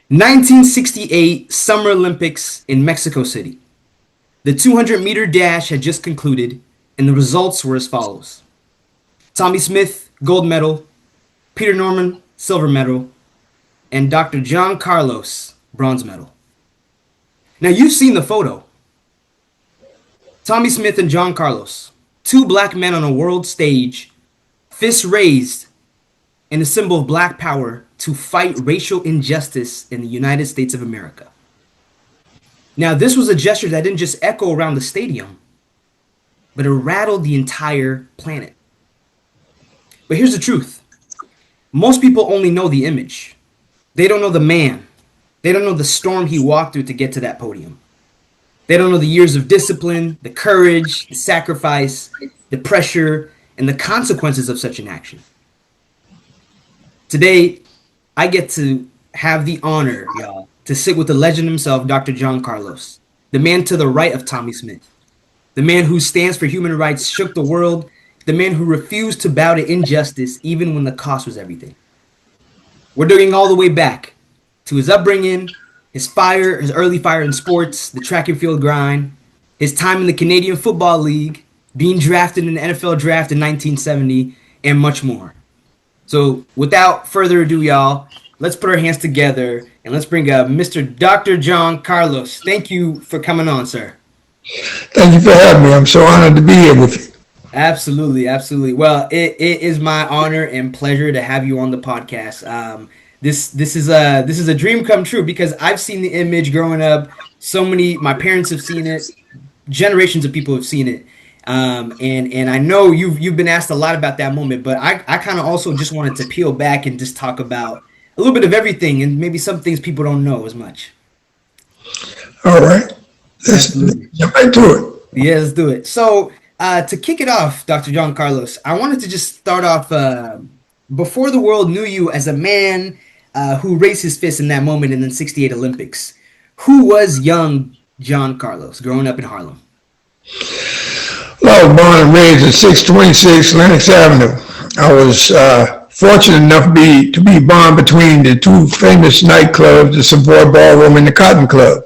1968 Summer Olympics in Mexico City. The 200-meter dash had just concluded, and the results were as follows. Tommie Smith, gold medal. Peter Norman, silver medal. And Dr. John Carlos, bronze medal. Now, you've seen the photo. Tommie Smith and John Carlos, two black men on a world stage, fists raised in a symbol of black power to fight racial injustice in the United States of America. Now, this was a gesture that didn't just echo around the stadium, but it rattled the entire planet. But here's the truth. Most people only know the image. They don't know the man. They don't know the storm he walked through to get to that podium. They don't know the years of discipline, the courage, the sacrifice, the pressure, and the consequences of such an action. Today, I get to have the honor, y'all, to sit with the legend himself, Dr. John Carlos, the man to the right of Tommie Smith, the man who stands for human rights, shook the world, the man who refused to bow to injustice even when the cost was everything. We're digging all the way back to his upbringing, his early fire in sports, the track and field grind, his time in the Canadian Football League, being drafted in the NFL draft in 1970, and much more. So without further ado, y'all, let's put our hands together and let's bring up Mr. Dr. John Carlos. Thank you for coming on, sir. Thank you for having me. I'm so honored to be here with you. Absolutely, absolutely. Well, it is my honor and pleasure to have you on the podcast. This is a dream come true because I've seen the image growing up. My parents have seen it. Generations of people have seen it. And I know you've been asked a lot about that moment, but I kind of also just wanted to peel back and just talk about a little bit of everything and maybe some things people don't know as much. All right. Let's jump into it. Yeah, let's do it. So to kick it off, Dr. John Carlos, I wanted to just start off before the world knew you as a man who raised his fist in that moment in the 68 Olympics. Who was young John Carlos growing up in Harlem? Well, I was born and raised at 626 Lenox Avenue. I was fortunate enough to be born between the two famous nightclubs, the Savoy Ballroom and the Cotton Club.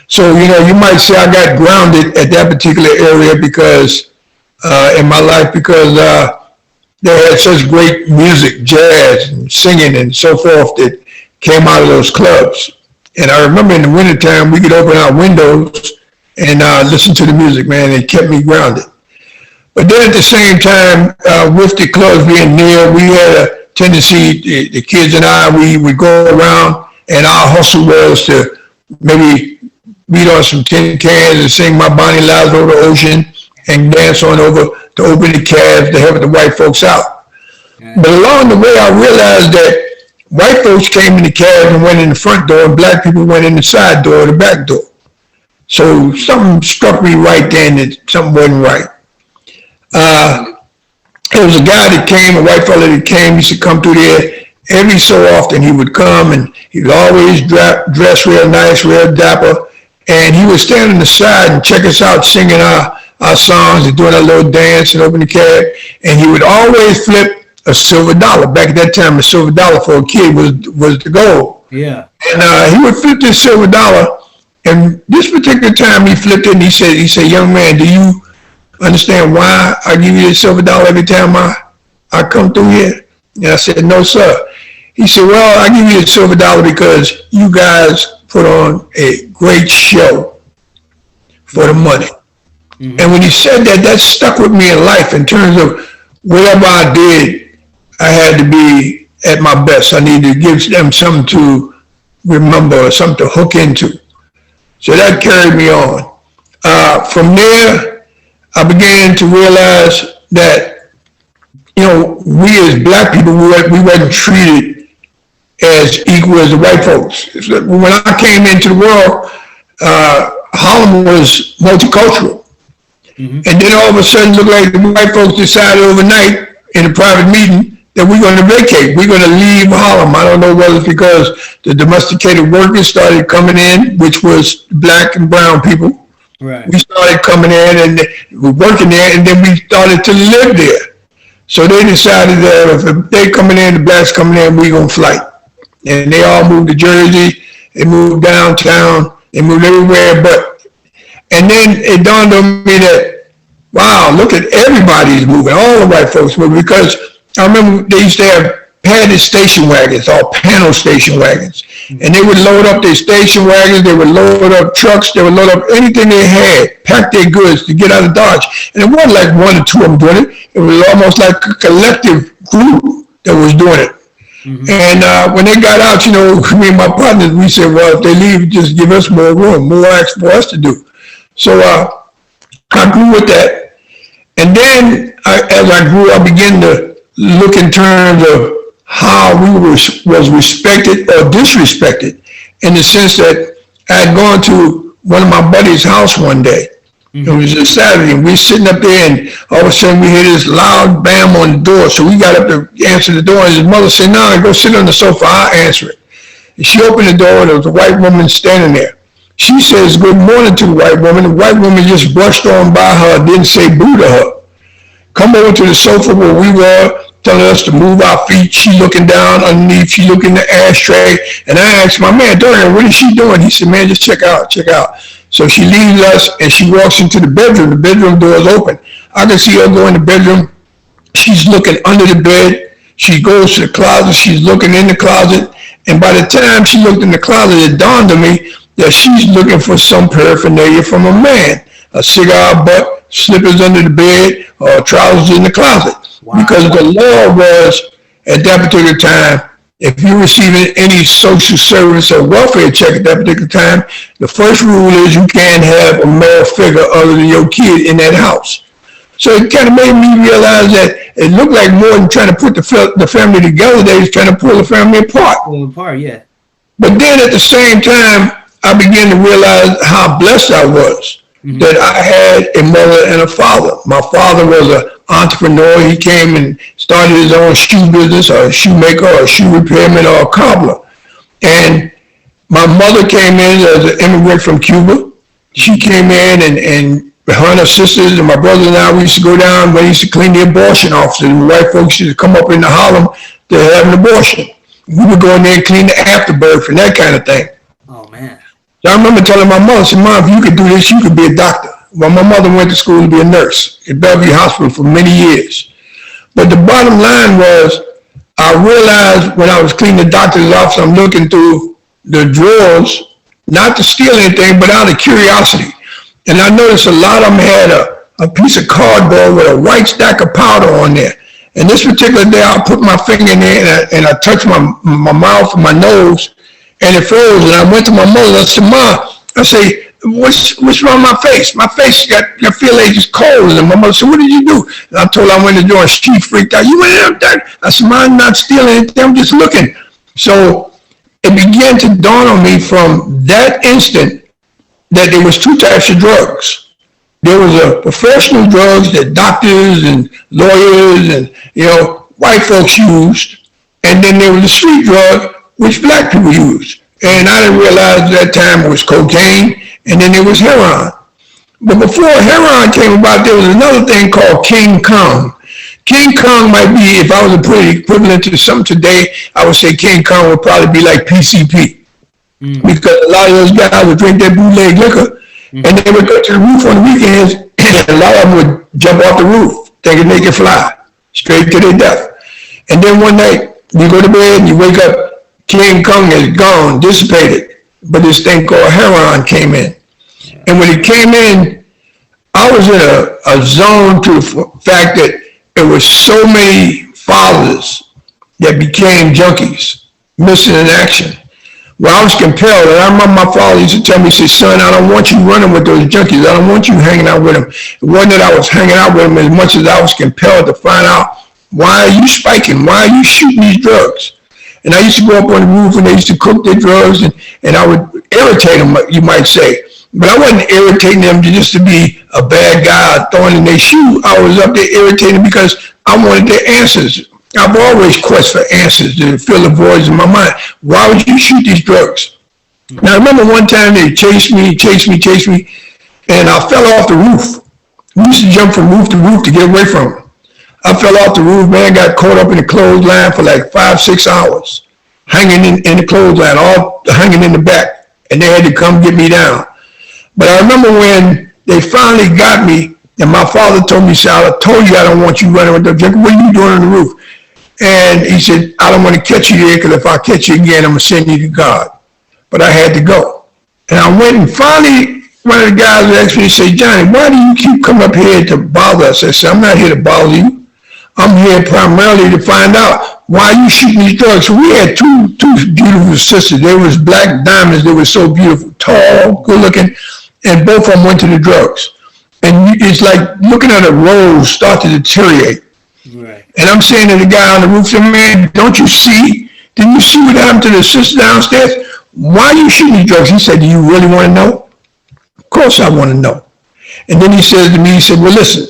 So, you might say I got grounded at that particular area because in my life because they had such great music, jazz, and singing and so forth that came out of those clubs. And I remember in the wintertime, we could open our windows and listen to the music, man. It kept me grounded. But then at the same time, with the clubs being near, we had a tendency, the kids and I, we would go around and our hustle was to maybe beat on some tin cans and sing My Bonnie Lies Over the Ocean and dance on over to open the cabs to help the white folks out. Okay. But along the way, I realized that white folks came in the cab and went in the front door and black people went in the side door or the back door. So something struck me right then that something wasn't right. There was a guy that came, a white fella that came, he used to come through there every so often. He would come and he would always dress real nice, real dapper. And he would stand on the side and check us out singing our songs and doing our little dance and open the cab. And he would always flip a silver dollar. Back at that time, a silver dollar for a kid was the goal. Yeah. And he would flip this silver dollar. And this particular time he flipped it and he said, young man, do you understand why I give you this silver dollar every time I come through here? And I said, no, sir. He said, well, I give you the silver dollar because you guys put on a great show for the money. Mm-hmm. And when he said that, that stuck with me in life in terms of whatever I did, I had to be at my best. I needed to give them something to remember, something to hook into. So that carried me on. From there, I began to realize that, we as black people, we weren't treated as equal as the white folks. When I came into the world, Harlem was multicultural. Mm-hmm. And then all of a sudden, it looked like the white folks decided overnight in a private meeting that we're going to vacate. We're going to leave Harlem. I don't know whether it's because the domesticated workers started coming in, which was black and brown people. Right. We started coming in and we're working there, and then we started to live there. So they decided that if they coming in, the blacks coming in, we're going to fight. and they all moved to Jersey. They moved downtown. They moved everywhere. And then it dawned on me that, wow, look at everybody's moving. All the white folks moving, because I remember they used to have padded station wagons, or panel station wagons. And they would load up their station wagons, they would load up trucks, they would load up anything they had, pack their goods to get out of Dodge. And it wasn't like one or two of them doing it. It was almost like a collective group that was doing it. Mm-hmm. And when they got out, me and my partners, we said, well, if they leave, just give us more room, more acts for us to do. So I grew with that. And then as I grew, I began to look in terms of how we was respected or disrespected, in the sense that I had gone to one of my buddy's house one day. Mm-hmm. It was a Saturday, and we were sitting up there, and all of a sudden we hear this loud bam on the door. So we got up to answer the door, and his mother said, "No, go sit on the sofa, I'll answer it." And she opened the door, and there was a white woman standing there. She says good morning to the white woman. The white woman just brushed on by her, didn't say boo to her. Come over to the sofa where we were, telling us to move our feet. She looking down underneath. She looking in the ashtray. And I asked my man, Dorian, what is she doing? He said, man, just check out. So she leaves us and she walks into the bedroom. The bedroom door is open. I can see her go in the bedroom. She's looking under the bed. She goes to the closet. She's looking in the closet. And by the time she looked in the closet, it dawned on me that she's looking for some paraphernalia from a man. A cigar butt, slippers under the bed, or trousers in the closet. Wow. Because the law was, at that particular time, if you're receiving any social service or welfare check at that particular time, the first rule is you can't have a male figure other than your kid in that house. So it kind of made me realize that it looked like more than trying to put the family together, they was trying to pull the family apart. Pull apart, yeah. But then at the same time, I began to realize how blessed I was. Mm-hmm. That I had a mother and a father. My father was an entrepreneur. He came and started his own shoe business, or a shoemaker, or a shoe repairman, or a cobbler. And my mother came in as an immigrant from Cuba. She came in, and her and her sisters and my brother and I, we used to go down. We used to clean the abortion offices. And the white folks used to come up into Harlem to have an abortion. We would go in there and clean the afterbirth and that kind of thing. Oh, man. So I remember telling my mother, I said, Mom, if you could do this, you could be a doctor. Well, my mother went to school to be a nurse at Bellevue Hospital for many years. But the bottom line was, I realized when I was cleaning the doctor's office, I'm looking through the drawers, not to steal anything, but out of curiosity. And I noticed a lot of them had a piece of cardboard with a white stack of powder on there. And this particular day, I put my finger in there and I touched my mouth and my nose, and it froze. And I went to my mother. I said, Mom, I say, what's wrong with my face? My face I feel like it's cold. And my mother said, what did you do? And I told her I went to the door, and she freaked out. You went in there? I said, Mom, I'm not stealing anything. I'm just looking. So it began to dawn on me from that instant that there was two types of drugs. There was a professional drugs that doctors and lawyers and, white folks used. And then there was a street drug which black people used. And I didn't realize at that time it was cocaine, and then there was heroin. But before heroin came about, there was another thing called King Kong. King Kong might be, if I was to put it equivalent to something today, I would say King Kong would probably be like PCP. Mm. Because a lot of those guys would drink that bootleg liquor, and they would go to the roof on the weekends, and a lot of them would jump off the roof, thinking they could fly, straight to their death. And then one night, you go to bed and you wake up, King Kong is gone, dissipated, but this thing called heroin came in. And when it came in, I was in a zone to the fact that there were so many fathers that became junkies, missing in action. Well, I was compelled, and I remember my father used to tell me, he said, son, I don't want you running with those junkies. I don't want you hanging out with them. It wasn't that I was hanging out with them as much as I was compelled to find out, why are you spiking? Why are you shooting these drugs? And I used to go up on the roof, and they used to cook their drugs, and I would irritate them, you might say. But I wasn't irritating them just to be a bad guy throwing in their shoe. I was up there irritating because I wanted their answers. I've always quested for answers to fill the voids in my mind. Why would you shoot these drugs? Now, I remember one time they chased me, and I fell off the roof. We used to jump from roof to roof to get away from them. I fell off the roof, man, got caught up in the clothesline for like 5-6 hours. hanging in the clothesline, all hanging in the back, and they had to come get me down. But I remember when they finally got me, and my father told me, "Sal, I told you I don't want you running with the drink. What are you doing on the roof?" And he said, "I don't want to catch you there, because if I catch you again, I'm going to send you to God." But I had to go. And I went, and finally, one of the guys asked me, he said, "Johnny, why do you keep coming up here to bother us?" I said, "I'm not here to bother you. I'm here primarily to find out why you shooting these drugs." So we had two beautiful sisters. They was black diamonds. They were so beautiful, tall, good looking, and both of them went to the drugs. And it's like looking at a rose start to deteriorate. Right. And I'm saying to the guy on the roof, "Man, don't you see? Didn't you see what happened to the sister downstairs? Why are you shooting these drugs?" He said, "Do you really want to know?" "Of course I want to know." And then he says to me, he said, "Well, listen."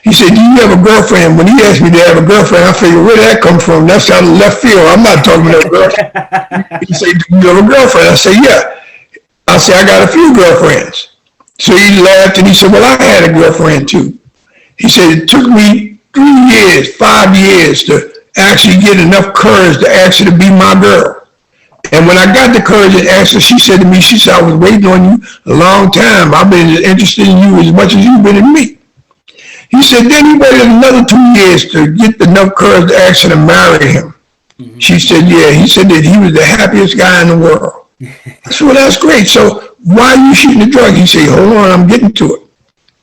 He said, "Do you have a girlfriend?" When he asked me to have a girlfriend, I figured, where did that come from? That's out of left field. I'm not talking about a girlfriend. He said, "Do you have a girlfriend?" I said, "Yeah." I said, "I got a few girlfriends." So he laughed and he said, "Well, I had a girlfriend too." He said, "It took me 3 years, 5 years to actually get enough courage to ask her to be my girl. And when I got the courage to ask her, she said to me, she said, "I was waiting on you a long time. I've been interested in you as much as you've been in me." He said, then he waited another 2 years to get enough courage to ask her to marry him. Mm-hmm. She said, yeah. He said that he was the happiest guy in the world. I said, well, that's great. So why are you shooting the drug? He said, hold on, I'm getting to it.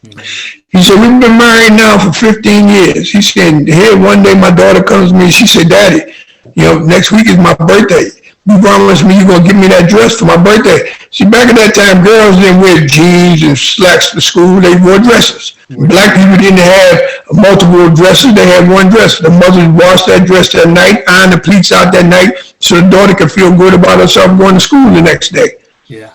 Mm-hmm. He said, we've been married now for 15 years. He said, here one day my daughter comes to me and she said, "Daddy, next week is my birthday. You promised me you're going to give me that dress for my birthday." See, back at that time, girls didn't wear jeans and slacks to school. They wore dresses. Mm-hmm. Black people didn't have multiple dresses. They had one dress. The mothers washed that dress that night, ironed the pleats out that night so the daughter could feel good about herself going to school the next day. Yeah.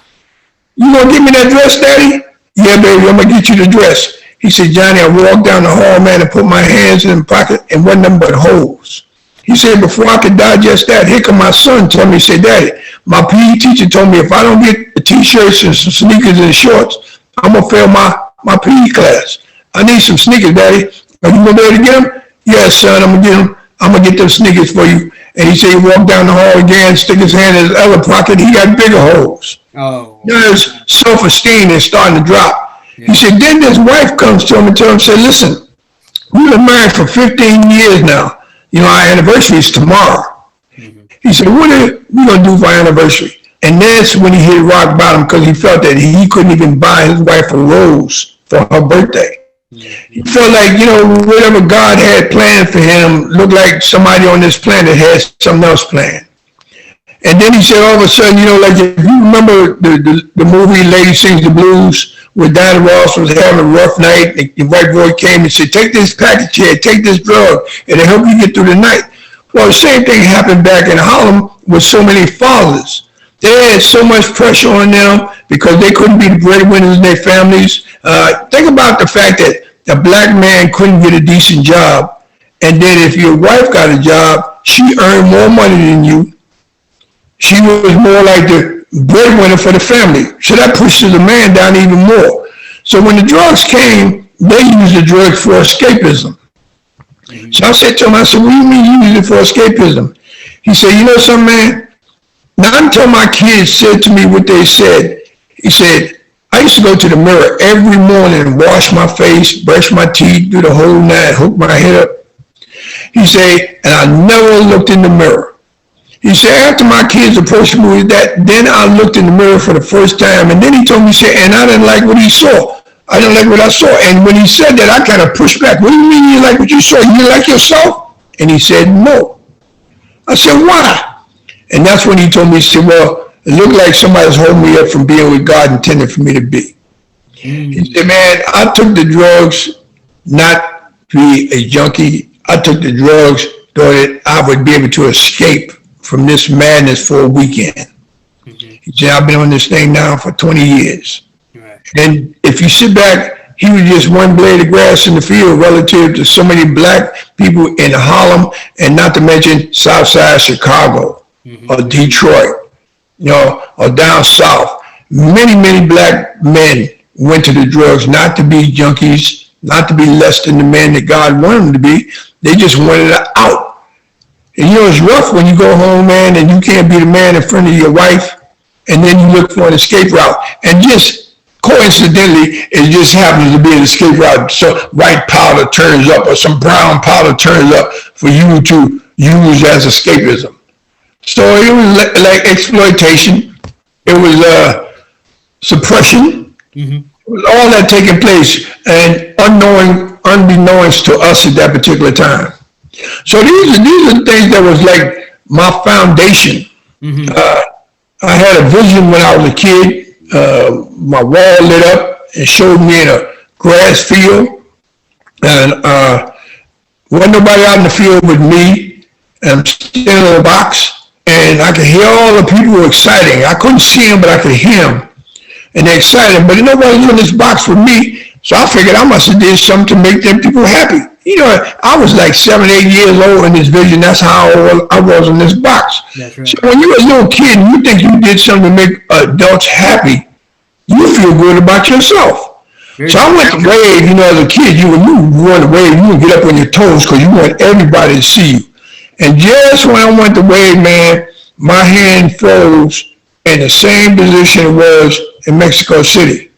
"You going to give me that dress, Daddy?" "Yeah, baby, I'm going to get you the dress." He said, "Johnny, I walked down the hall, man, and put my hands in the pocket and wasn't nothing but holes." He said, before I could digest that, here come my son told me, he said, "Daddy, my PE teacher told me if I don't get the t-shirts and some sneakers and shorts, I'm going to fail my PE class. I need some sneakers, Daddy. Are you going to be able to get them?" "Yes, son, I'm going to get them. I'm going to get them sneakers for you." And he said he walked down the hall again, stick his hand in his other pocket. He got bigger holes. Oh. Now his self-esteem is starting to drop. Yeah. He said, then his wife comes to him and tells him, say, "Listen, we've been married for 15 years now. Our anniversary is tomorrow." Mm-hmm. He said, "What are we going to do for our anniversary?" And that's when he hit rock bottom because he felt that he couldn't even buy his wife a rose for her birthday. Mm-hmm. He felt like, whatever God had planned for him looked like somebody on this planet had something else planned. And then he said all of a sudden, like if you remember the movie Lady Sings the Blues, where Diana Ross was having a rough night, the white boy came and said, "Take this package here, take this drug, and it'll help you get through the night." Well, the same thing happened back in Harlem with so many fathers. They had so much pressure on them because they couldn't be the breadwinners in their families. Think about the fact that the black man couldn't get a decent job, and then if your wife got a job, she earned more money than you. She was more like the breadwinner for the family. So that pushes the man down even more. So when the drugs came, they used the drugs for escapism. Mm-hmm. So I said to him, I said, "What do you mean you use it for escapism?" He said, "You know something, man? Not until my kids said to me what they said." He said, "I used to go to the mirror every morning, wash my face, brush my teeth, do the whole nine, hook my head up." He said, "And I never looked in the mirror." He said, after my kids approached me with that, then I looked in the mirror for the first time. And then he told me, he said, and I didn't like what he saw. I didn't like what I saw. And when he said that, I kind of pushed back. "What do you mean you like what you saw? You like yourself?" And he said, "No." I said, "Why?" And that's when he told me, he said, "Well, it looked like somebody's holding me up from being what God intended for me to be." He said, "Man, I took the drugs not to be a junkie. I took the drugs so that I would be able to escape from this madness for a weekend." Mm-hmm. He said, "I've been on this thing now for 20 years. Right. And if you sit back, he was just one blade of grass in the field relative to so many black people in Harlem, and not to mention Southside Chicago, mm-hmm. or Detroit, or down south. Many, many black men went to the drugs not to be junkies, not to be less than the men that God wanted them to be. They just wanted out. And it's rough when you go home, man, and you can't be the man in front of your wife, and then you look for an escape route. And just coincidentally, it just happens to be an escape route. So white powder turns up or some brown powder turns up for you to use as escapism. So it was like exploitation. It was suppression. Mm-hmm. It was all that taking place and unbeknownst to us at that particular time. So these are things that was like my foundation. Mm-hmm. I had a vision when I was a kid. My wall lit up and showed me in a grass field, and wasn't nobody out in the field with me. And I'm standing in a box, and I could hear all the people exciting. I couldn't see them, but I could hear them, and they're excited. But nobody was in this box with me, so I figured I must have did something to make them people happy. I was like 7, 8 years old in this vision. That's how I was in this box. That's right. So when you're a little kid and you think you did something to make adults happy, you feel good about yourself. So I went to wave, as a kid, you want to wave, you would get up on your toes because you want everybody to see you. And just when I went to wave, man, my hand froze in the same position it was in Mexico City.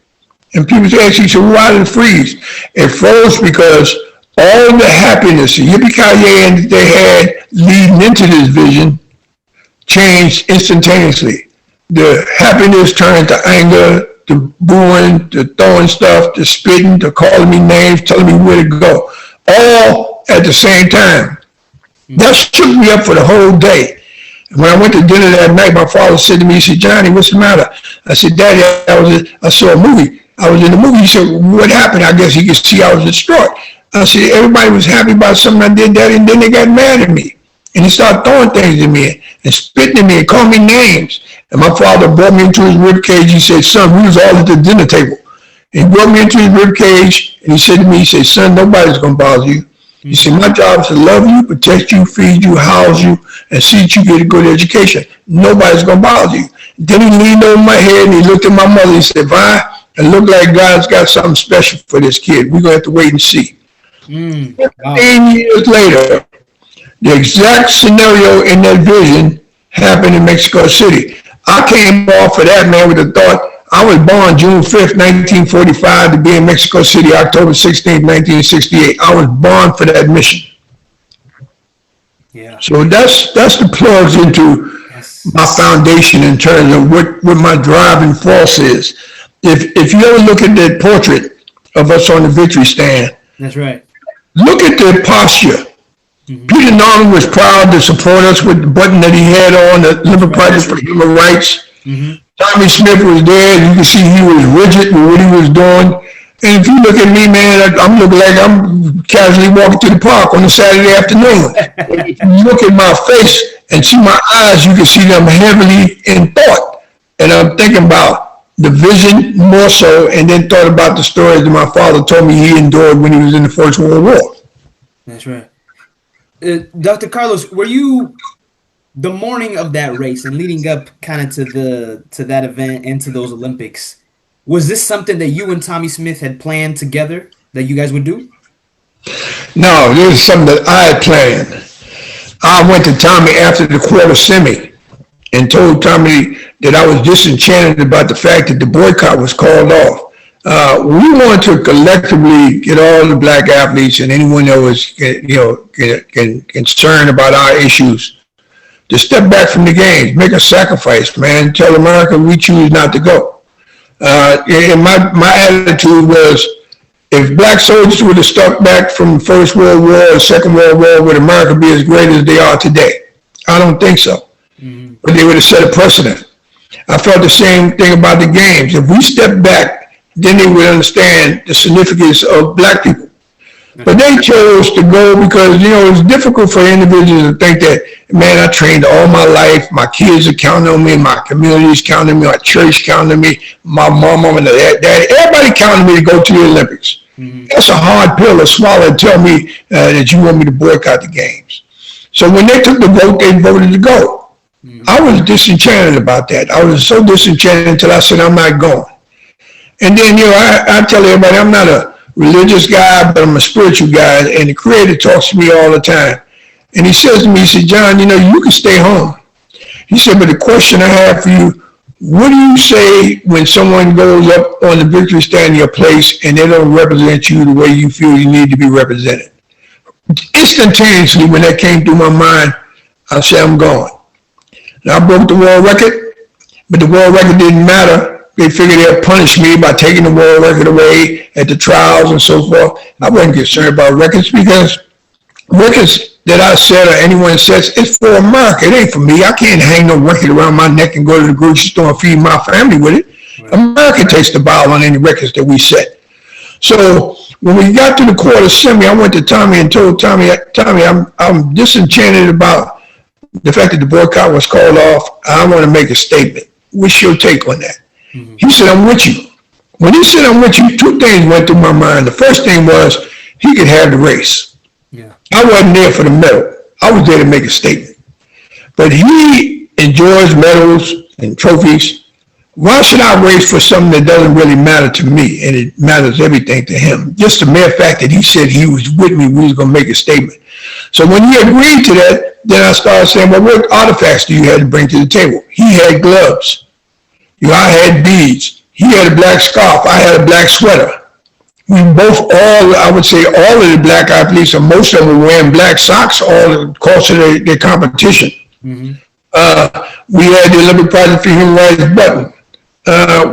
And people ask you, so why did it freeze? It froze because all the happiness, the yippee-ki-yay that they had leading into this vision changed instantaneously. The happiness turned to anger, to booing, to throwing stuff, to spitting, to calling me names, telling me where to go, all at the same time. That shook me up for the whole day. When I went to dinner that night, my father said to me, he said, Johnny, what's the matter? I said, Daddy, I saw a movie. I was in the movie. He said, what happened? I guess he could see I was distraught. I said, everybody was happy about something I did, Daddy, and then they got mad at me. And he started throwing things at me and spitting at me and calling me names. And my father brought me into his rib cage. He said, son, we was all at the dinner table. And he brought me into his rib cage, and he said to me, he said, son, nobody's going to bother you. He said, my job is to love you, protect you, feed you, house you, and see that you get a good education. Nobody's going to bother you. Then he leaned over my head, and he looked at my mother. He said, Vi, it looked like God's got something special for this kid. We're going to have to wait and see. 15 years later, the exact scenario in that vision happened in Mexico City. I came off of that, man, with the thought, I was born June 5th, 1945 to be in Mexico City, October 16th, 1968. I was born for that mission. Yeah. So that's the plugs into my foundation in terms of what my driving force is. If you ever look at that portrait of us on the victory stand, that's right. Look at the posture. Mm-hmm. Peter Norman was proud to support us with the button that he had on, the Liberal Project for Human Rights. Mm-hmm. Tommie Smith was there. You can see he was rigid with what he was doing. And if you look at me, man, I'm looking like I'm casually walking to the park on a Saturday afternoon. If you look at my face and see my eyes, you can see them heavily in thought. And I'm thinking about the vision more so, and then thought about the stories that my father told me he endured when he was in the First World War. That's right. Dr. Carlos, were you the morning of that race and leading up kind of to that event and to those Olympics? Was this something that you and Tommie Smith had planned together that you guys would do? No, this is something that I had planned. I went to Tommie after the quarter semi and told Tommie that I was disenchanted about the fact that the boycott was called off. We wanted to collectively get all the black athletes and anyone that was, concerned about our issues to step back from the games, make a sacrifice, man. Tell America we choose not to go. And my attitude was, if black soldiers would have stuck back from the First World War or Second World War, would America be as great as they are today? I don't think so. Mm-hmm. But they would have set a precedent. I felt the same thing about the games. If we stepped back, then they would understand the significance of black people. But they chose to go because, it's difficult for individuals to think that, man, I trained all my life. My kids are counting on me. My community is counting on me. My church counting on me. My mom and dad, everybody counting on me to go to the Olympics. Mm-hmm. That's a hard pill to swallow and tell me that you want me to boycott the games. So when they took the vote, they voted to go. Mm-hmm. I was disenchanted about that. I was so disenchanted until I said, I'm not going. And then, I tell everybody, I'm not a religious guy, but I'm a spiritual guy, and the Creator talks to me all the time. And he says to me, he said, John, you know, you can stay home. He said, but the question I have for you, what do you say when someone goes up on the victory stand in your place and they don't represent you the way you feel you need to be represented? Instantaneously, when that came through my mind, I said, I'm gone. Now, I broke the world record, but the world record didn't matter. They figured they'd punish me by taking the world record away at the trials and so forth. I wasn't concerned about records because records that I set or anyone sets, it's for America. It ain't for me. I can't hang no record around my neck and go to the grocery store and feed my family with it. Right. America takes the bow on any records that we set. So when we got to the court assembly, I went to Tommie and told Tommie, I'm disenchanted about the fact that the boycott was called off. I want to make a statement. What's your take on that? Mm-hmm. He said, I'm with you. When he said, I'm with you, two things went through my mind. The first thing was he could have the race. Yeah. I wasn't there for the medal. I was there to make a statement. But he enjoys medals and trophies. Why should I race for something that doesn't really matter to me and it matters everything to him? Just the mere fact that he said he was with me, we was going to make a statement. So when he agreed to that, then I started saying, well, what artifacts do you have to bring to the table? He had gloves. I had beads. He had a black scarf. I had a black sweater. We both I would say all of the black athletes, or most of them were wearing black socks all the course of their competition. Mm-hmm. We had the Olympic Project for Human Rights button.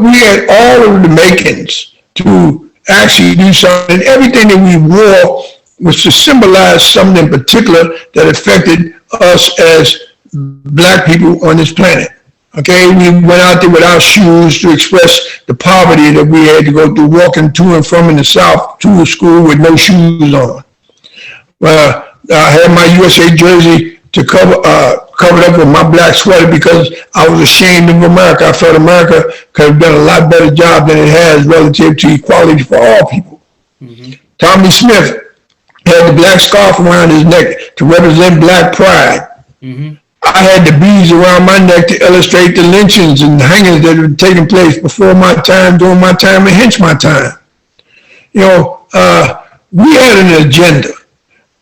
We had all of the makings to actually do something. Everything that we wore was to symbolize something in particular that affected us as black people on this planet. Okay, we went out there without shoes to express the poverty that we had to go through walking to and from in the South to a school with no shoes on. I had my USA jersey to covered up with my black sweater because I was ashamed of America. I felt America could have done a lot better job than it has relative to equality for all people. Mm-hmm. Tommie Smith had the black scarf around his neck to represent black pride. Mm-hmm. I had the beads around my neck to illustrate the lynchings and hangings that had taken place before my time, during my time, and hence my time. You know, we had an agenda.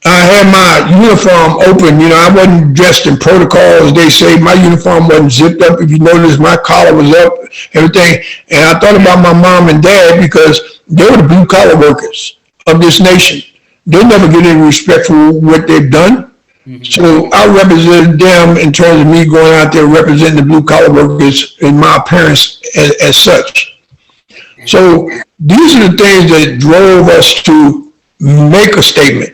I had my uniform open. You know, I wasn't dressed in protocol, as they say. My uniform wasn't zipped up. If you notice, my collar was up, everything. And I thought about my mom and dad because they were the blue-collar workers of this nation. They never get any respect for what they've done. Mm-hmm. So I represented them in terms of me going out there representing the blue-collar workers in my appearance as such. So these are the things that drove us to make a statement.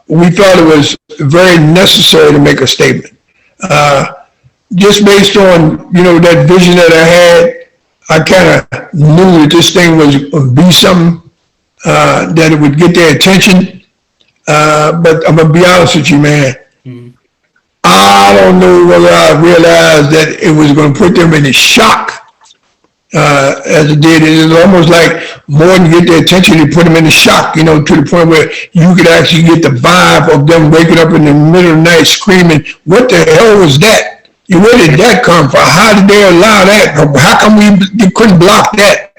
We thought it was very necessary to make a statement. Just based on, you know, that vision that I had, I kind of knew that this thing was going to be something, that it would get their attention. But I'm going to be honest with you, man. Mm-hmm. I don't know whether I realized that it was going to put them in a shock as it did. It was almost like more than get their attention, it put them in a shock, you know, to the point where you could actually get the vibe of them waking up in the middle of the night screaming, what the hell was that? Where did that come from? How did they allow that? How come we couldn't block that?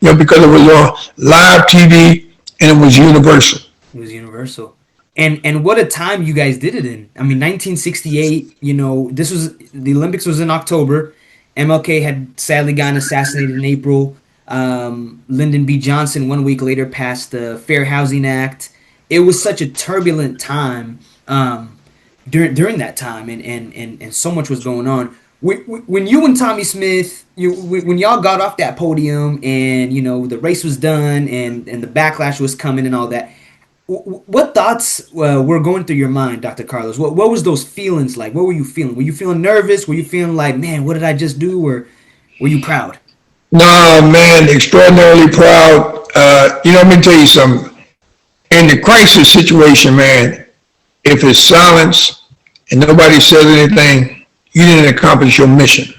You know, because it was on live TV and it was universal. It was universal. And what a time you guys did it in. I mean, 1968, you know, the Olympics was in October. MLK had sadly gotten assassinated in April. Lyndon B. Johnson 1 week later passed the Fair Housing Act. It was such a turbulent time during that time, and so much was going on. When you and Tommie Smith, when y'all got off that podium and, you know, the race was done and the backlash was coming and all that, what thoughts were going through your mind, Dr. Carlos? What was those feelings like? What were you feeling? Were you feeling nervous? Were you feeling like, man, what did I just do? Or were you proud? No, man, extraordinarily proud. You know, let me tell you something. In the crisis situation, man, if it's silence and nobody says anything, you didn't accomplish your mission.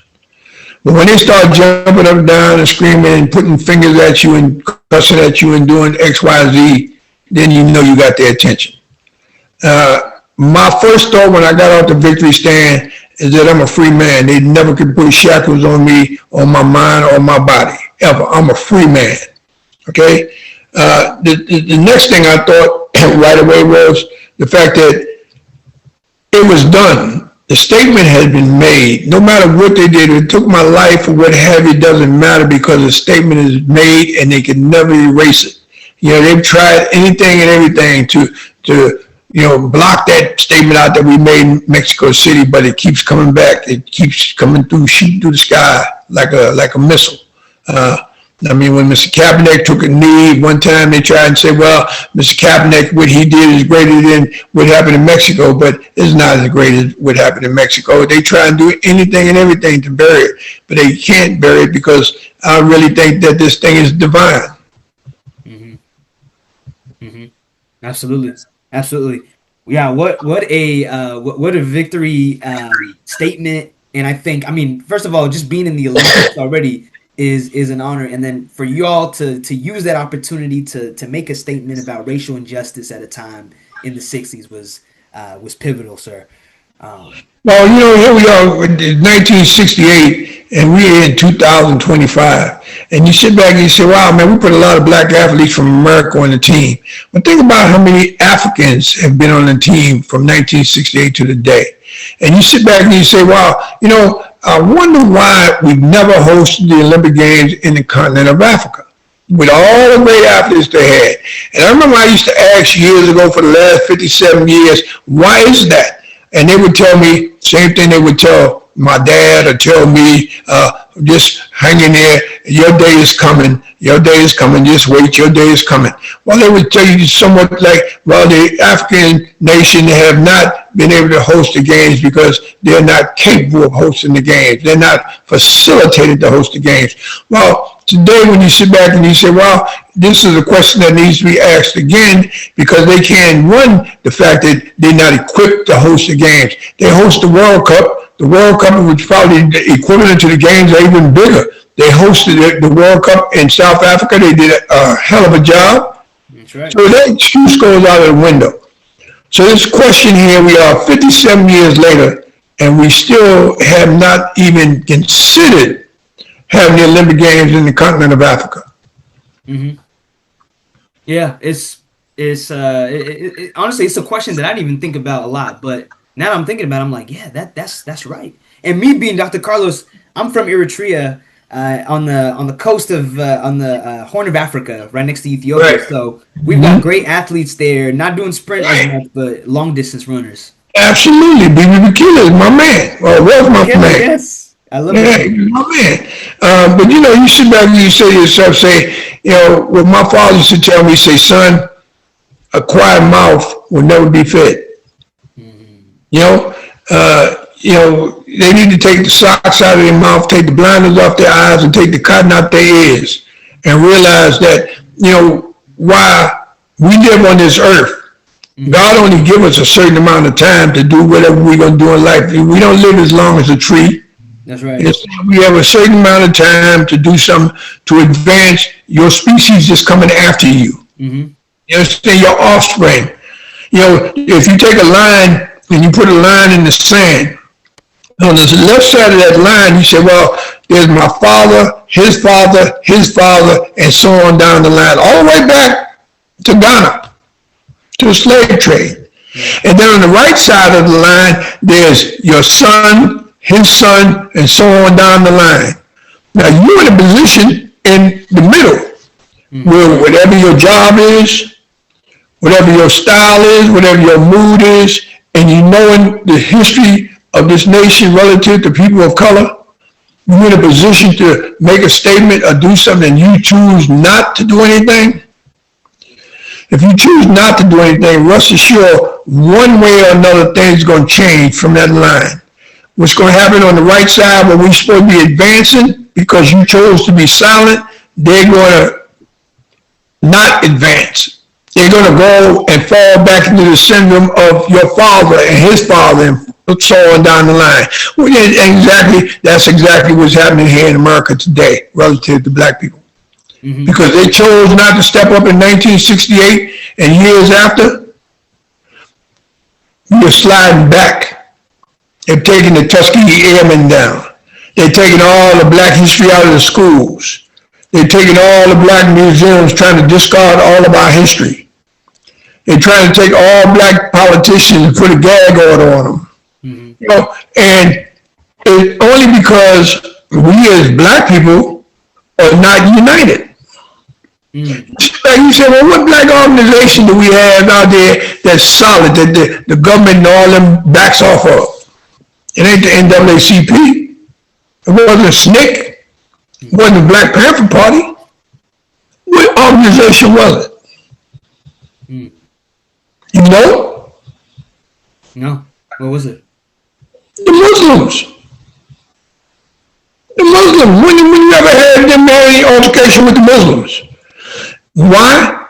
But when they start jumping up and down and screaming and putting fingers at you and cussing at you and doing X, Y, Z, then you know you got their attention. My first thought when I got off the victory stand is that I'm a free man. They never could put shackles on me, on my mind, or my body, ever. I'm a free man, okay? The next thing I thought right away was the fact that it was done. The statement had been made. No matter what they did, it took my life or what have you, it doesn't matter because the statement is made and they can never erase it. They've tried anything and everything to block that statement out that we made in Mexico City, but it keeps coming back. It keeps coming through, shooting through the sky like a missile. When Mr. Kaepernick took a knee one time, they tried and say, well, Mr. Kaepernick, what he did is greater than what happened in Mexico, but it's not as great as what happened in Mexico. They try and do anything and everything to bury it, but they can't bury it because I really think that this thing is divine. Mm-hmm. Mm-hmm. Absolutely. Yeah. What a victory statement. And I think, first of all, just being in the Olympics already is an honor, and then for you all to use that opportunity to make a statement about racial injustice at a time in the 60s was pivotal, sir. Well, here we are in 1968, and we're in 2025, and you sit back and you say, wow, man, we put a lot of black athletes from America on the team. But think about how many Africans have been on the team from 1968 to today. And you sit back and you say, wow, I wonder why we've never hosted the Olympic Games in the continent of Africa with all the great athletes they had. And I remember I used to ask years ago for the last 57 years, why is that? And they would tell me, same thing they would tell my dad or tell me, just hang in there, your day is coming, just wait, your day is coming. Well, they would tell you somewhat like, well, the African nation have not been able to host the games because they're not capable of hosting the games. They're not facilitated to host the games. Well, today when you sit back and you say, well, this is a question that needs to be asked again because they can't run the fact that they're not equipped to host the games. They host the World Cup. The World Cup was probably equivalent to the games, or even bigger. They hosted the World Cup in South Africa. They did a hell of a job. That's right. So that excuse goes out of the window. So this question here, we are 57 years later, and we still have not even considered having the Olympic Games in the continent of Africa. Mm-hmm. Yeah, honestly, it's a question that I didn't even think about a lot, but now that I'm thinking about it, I'm like, yeah, that's right. And me being Dr. Carlos, I'm from Eritrea, on the coast of on the Horn of Africa, right next to Ethiopia. Right. So we've got great athletes there, not doing sprint as much, but long distance runners. Absolutely, BB Bikila is my man. Well, was my man. Yes, I love it. My man. But you sit back and you say to yourself, what my father used to tell me, say, son, a quiet mouth will never be fed. They need to take the socks out of their mouth, take the blinders off their eyes, and take the cotton out their ears, and realize that, while we live on this earth, God only give us a certain amount of time to do whatever we're going to do in life. We don't live as long as a tree. That's right. We have a certain amount of time to do something to advance your species that's coming after you. Mm-hmm. You understand? Your offspring. If you take a line and you put a line in the sand, on the left side of that line, you say, well, there's my father, his father, and so on down the line, all the way back to Ghana, to the slave trade. And then on the right side of the line, there's your son, his son, and so on down the line. Now, you're in a position in the middle, where whatever your job is, whatever your style is, whatever your mood is, and you knowing the history of this nation relative to people of color, you're in a position to make a statement or do something and you choose not to do anything. If you choose not to do anything, rest assured, one way or another, things going to change from that line. What's going to happen on the right side where we're supposed to be advancing because you chose to be silent, they're going to not advance. They're going to go and fall back into the syndrome of your father and his father and so on down the line. Well, that's exactly what's happening here in America today relative to black people. Mm-hmm. Because they chose not to step up in 1968 and years after, you're sliding back. They've taken the Tuskegee Airmen down. They're taking all the black history out of the schools. They're taking all the black museums, trying to discard all of our history. They're trying to take all black politicians and put a gag order on them. Mm-hmm. You know, and it's only because we as black people are not united. Mm-hmm. Like you said, well, what black organization do we have out there that's solid, that the government and all them backs off of? It ain't the NAACP. It wasn't a SNCC. It wasn't the Black Panther Party. What organization was it? Mm. You know? No. What was it? The Muslims. The Muslims. When you ever had them have any altercation with the Muslims? Why?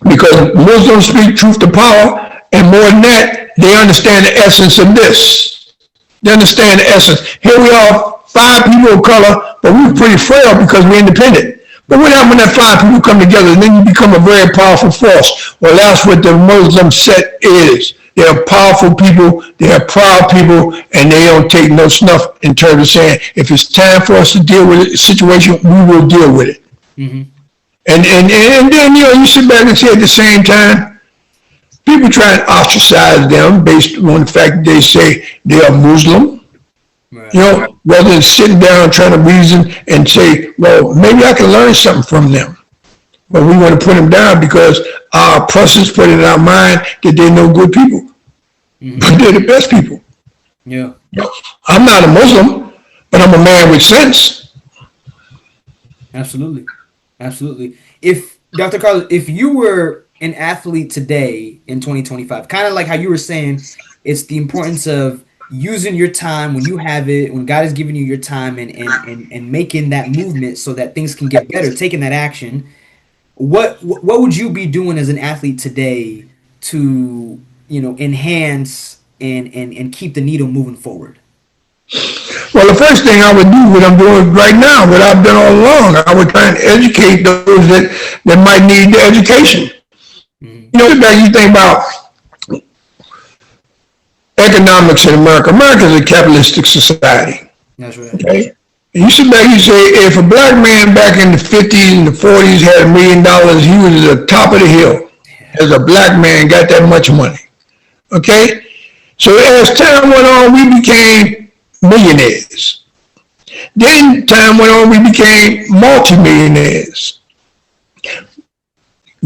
Because Muslims speak truth to power, and more than that, they understand the essence of this. They understand the essence. Here we are, 5 people of color, but we're pretty frail because we're independent. But what happens when that 5 people come together and then you become a very powerful force? Well, that's what the Muslim set is. They're powerful people, they're proud people, and they don't take no snuff in terms of saying, if it's time for us to deal with a situation, we will deal with it. Mm-hmm. And then, you know, you sit back and say at the same time, people try and ostracize them based on the fact that they say they are Muslim. Right. You know, rather than sitting down trying to reason and say, well, maybe I can learn something from them. But we want to put them down because our oppressors put it in our mind that they're no good people. Mm-hmm. But they're the best people. Yeah. You know, I'm not a Muslim, but I'm a man with sense. Absolutely. Absolutely. If, Dr. Carlos, if you were an athlete today in 2025, kind of like how you were saying, it's the importance of using your time when you have it, when God has given you your time and making that movement so that things can get better, taking that action. What would you be doing as an athlete today to, you know, enhance and keep the needle moving forward? Well, the first thing I would do, what I'm doing right now, what I've done all along, I would try and educate those that might need the education. Mm-hmm. You know, you think about economics in America. America is a capitalistic society. That's right. Okay? And you sit back, you say, if a black man back in the 50s and the 40s had $1 million, he was at the top of the hill. As a black man, got that much money. Okay? So as time went on, we became millionaires. Then time went on, we became multimillionaires.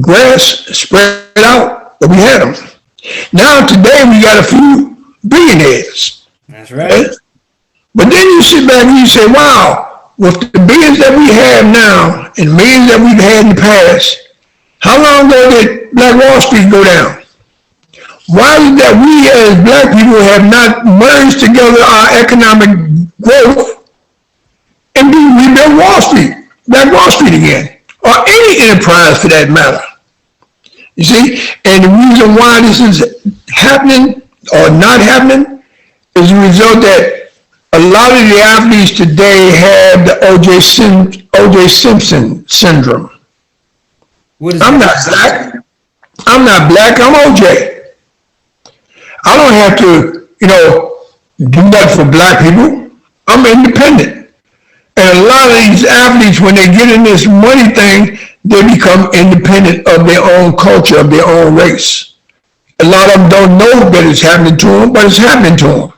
Grass spread out, but we had them. Now today we got a few billionaires. That's right. Okay? But then you sit back and you say, wow, with the billions that we have now and millions that we've had in the past, how long ago did Black Wall Street go down? Why is it that we as black people have not merged together our economic growth and rebuild Wall Street, Black Wall Street again, or any enterprise for that matter? You see, and the reason why this is happening or not happening is a result that a lot of the athletes today have the OJ Simpson Syndrome. I'm not black. I'm not black. I'm OJ. I don't have to, you know, do that for black people. I'm independent. And a lot of these athletes, when they get in this money thing, they become independent of their own culture, of their own race. A lot of them don't know that it's happening to them, but it's happening to them.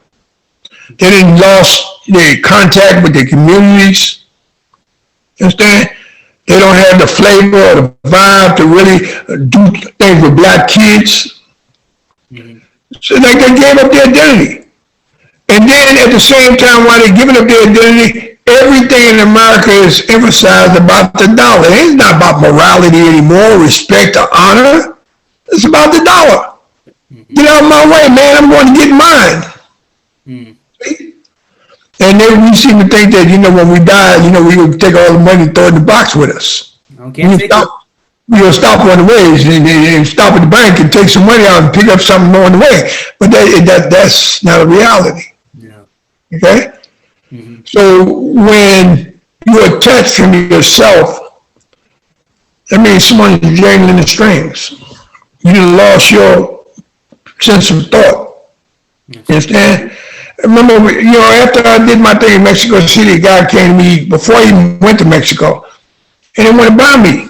They didn't lost their contact with their communities. You understand? They don't have the flavor or the vibe to really do things with black kids. Mm-hmm. So like they gave up their identity. And then at the same time, while they're giving up their identity, everything in America is emphasized about the dollar. It's not about morality anymore, respect or honor. It's about the dollar. Mm-hmm. Get out of my way, man. I'm going to get mine. Mm-hmm. And then we seem to think that, you know, when we die, you know, we will take all the money and throw it in the box with us. Okay. We'll stop on the ways and stop at the bank and take some money out and pick up something on the way. But that's not a reality. Yeah. Okay? Mm-hmm. So when you're attached from yourself, that means someone's jangling the strings. You lost your sense of thought. Yes. You understand? Remember, you know, after I did my thing in Mexico City, a guy came to me before he went to Mexico, and he wanted to buy me.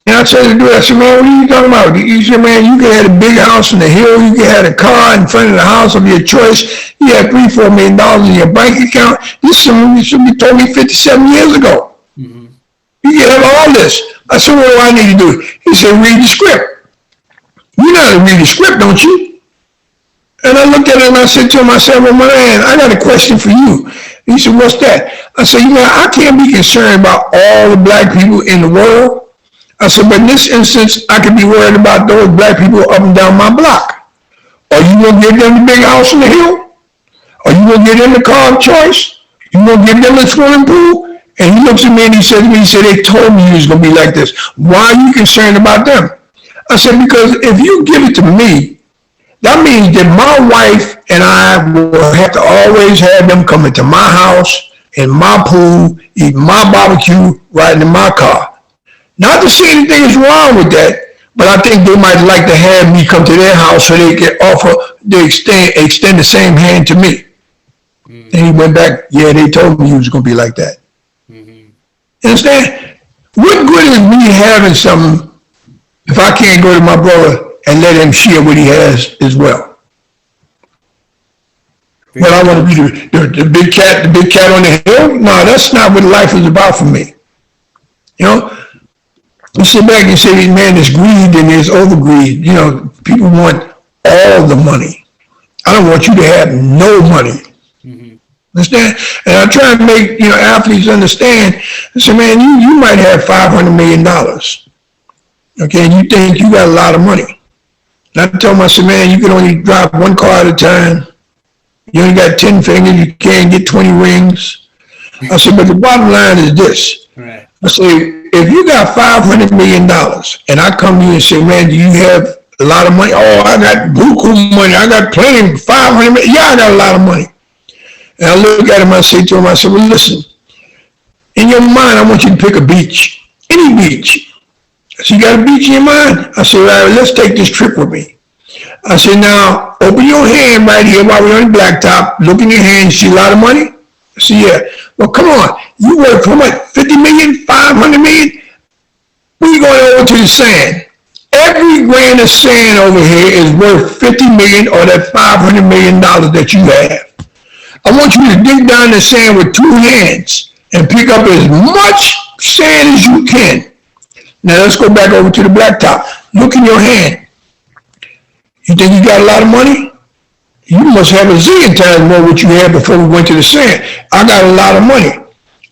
And I told the dude, I said, man, what are you talking about? He said, man, you could have a big house in the hill. You could have a car in front of the house of your choice. You had $3-4 million in your bank account. This should be told me 57 years ago. Mm-hmm. You can have all this. I said, what do I need to do? He said, read the script. You know how to read the script, don't you? And I looked at him and I said to him, I said, well, man, I got a question for you. He said, what's that? I said, I can't be concerned about all the black people in the world. I said, but in this instance, I could be worried about those black people up and down my block. Are you going to give them the big house in the hill? Are you going to give them the car of choice? You going to give them the swimming pool? And he looks at me and he said to me, they told me you was going to be like this. Why are you concerned about them? I said, because if you give it to me, that means that my wife and I will have to always have them come into my house, in my pool, eat my barbecue, riding in my car. Not to say anything is wrong with that, but I think they might like to have me come to their house so they can extend the same hand to me. Mm-hmm. And he went back, yeah, they told me he was going to be like that. Mm-hmm. Understand? What good is me having something if I can't go to my brother and let him share what he has as well? Well, I want to be the big cat on the hill? No, that's not what life is about for me. You know? You sit back and say, man, there's greed and there's overgreed. You know, people want all the money. I don't want you to have no money. Mm-hmm. Understand? And I try to make, athletes understand. I say, man, you might have $500 million. Okay, and you think you got a lot of money. And I told them, I said, man, you can only drive one car at a time. You only got 10 fingers. You can't get 20 rings. I said, but the bottom line is this. Right. I say, if you got $500 million and I come to you and say, man, do you have a lot of money? Oh, I got buku money. I got plenty, $500 million. Yeah, I got a lot of money. And I look at him, I say to him, I said, well, listen, in your mind, I want you to pick a beach, any beach. So you got a beach in your mind? I said, all right, let's take this trip with me. I said, now, open your hand right here while we're on the blacktop. Look in your hand. See a lot of money? I said, yeah. Well, come on. You work for what, 50 million, 500 million? We're going over to the sand. Every grain of sand over here is worth 50 million or that $500 million that you have. I want you to dig down the sand with 2 hands and pick up as much sand as you can. Now let's go back over to the blacktop. Look in your hand. You think you got a lot of money? You must have a zillion times more what you had before we went to the sand. I got a lot of money.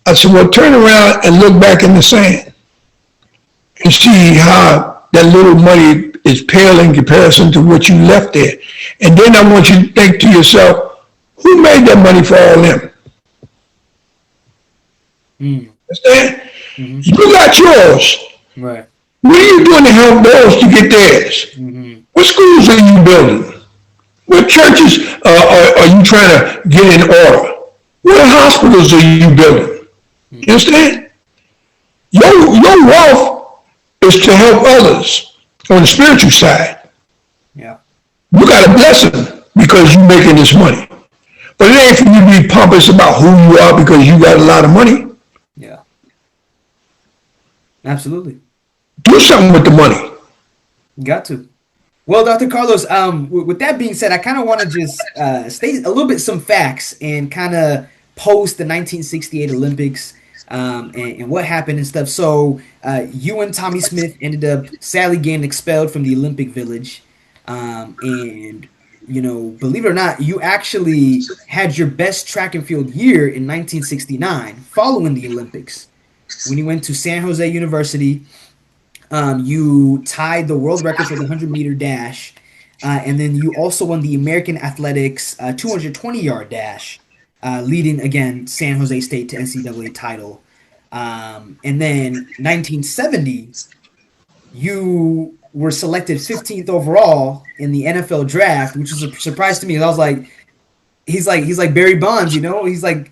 I said, well, turn around and look back in the sand and see how that little money is pale in comparison to what you left there. And then I want you to think to yourself, who made that money for all them? Understand? Mm-hmm. You got yours. Right. What are you doing to help those to get theirs? Mm-hmm. What schools are you building? What churches are you trying to get in order? What hospitals are you building? You understand? Your wealth is to help others on the spiritual side. Yeah. You got a blessing because you're making this money. But it ain't for you to be pompous about who you are because you got a lot of money. Yeah. Absolutely. Do something with the money. Got to. Well, Dr. Carlos, with that being said, I kind of want to just state a little bit some facts and kind of post the 1968 Olympics and what happened and stuff. So you and Tommie Smith ended up sadly getting expelled from the Olympic Village. And, believe it or not, you actually had your best track and field year in 1969 following the Olympics. When you went to San Jose University, you tied the world record for the 100-meter dash, and then you also won the American Athletics 220-yard dash, leading, again, San Jose State to NCAA title. And then 1970, you were selected 15th overall in the NFL draft, which was a surprise to me. I was like, he's like Barry Bonds, he's like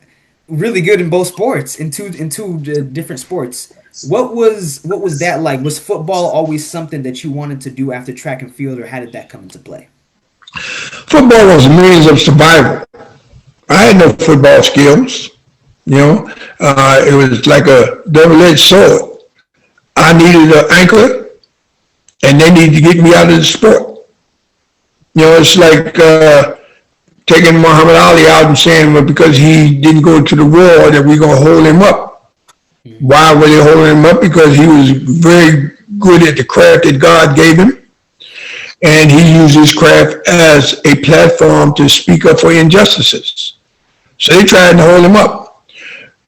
really good in both sports, in two different sports. What was that like? Was football always something that you wanted to do after track and field, or how did that come into play? Football was a means of survival. I had no football skills. It was like a double-edged sword. I needed an anchor, and they needed to get me out of the sport. It's like taking Muhammad Ali out and saying, well, because he didn't go to the war, that we're going to hold him up. Why were they holding him up? Because he was very good at the craft that God gave him. And he used his craft as a platform to speak up for injustices. So they tried to hold him up.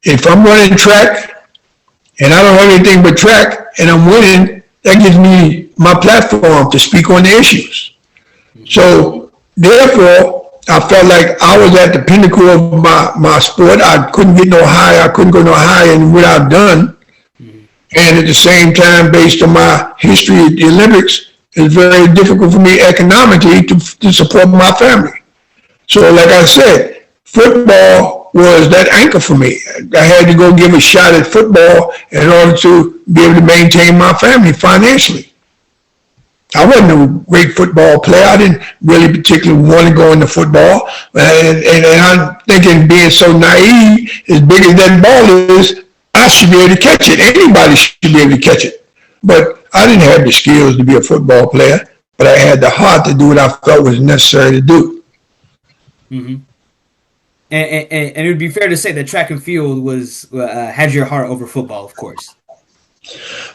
If I'm running track and I don't have anything but track and I'm winning, that gives me my platform to speak on the issues. So therefore, I felt like I was at the pinnacle of my sport. I couldn't get no higher. I couldn't go no higher than what I've done. And at the same time, based on my history at the Olympics, it's very difficult for me economically to support my family. So like I said, football was that anchor for me. I had to go give a shot at football in order to be able to maintain my family financially. I wasn't a great football player. I didn't really particularly want to go into football. And I'm thinking, being so naive, as big as that ball is, I should be able to catch it. Anybody should be able to catch it. But I didn't have the skills to be a football player, but I had the heart to do what I felt was necessary to do. Mm-hmm. And it would be fair to say that track and field was had your heart over football, of course.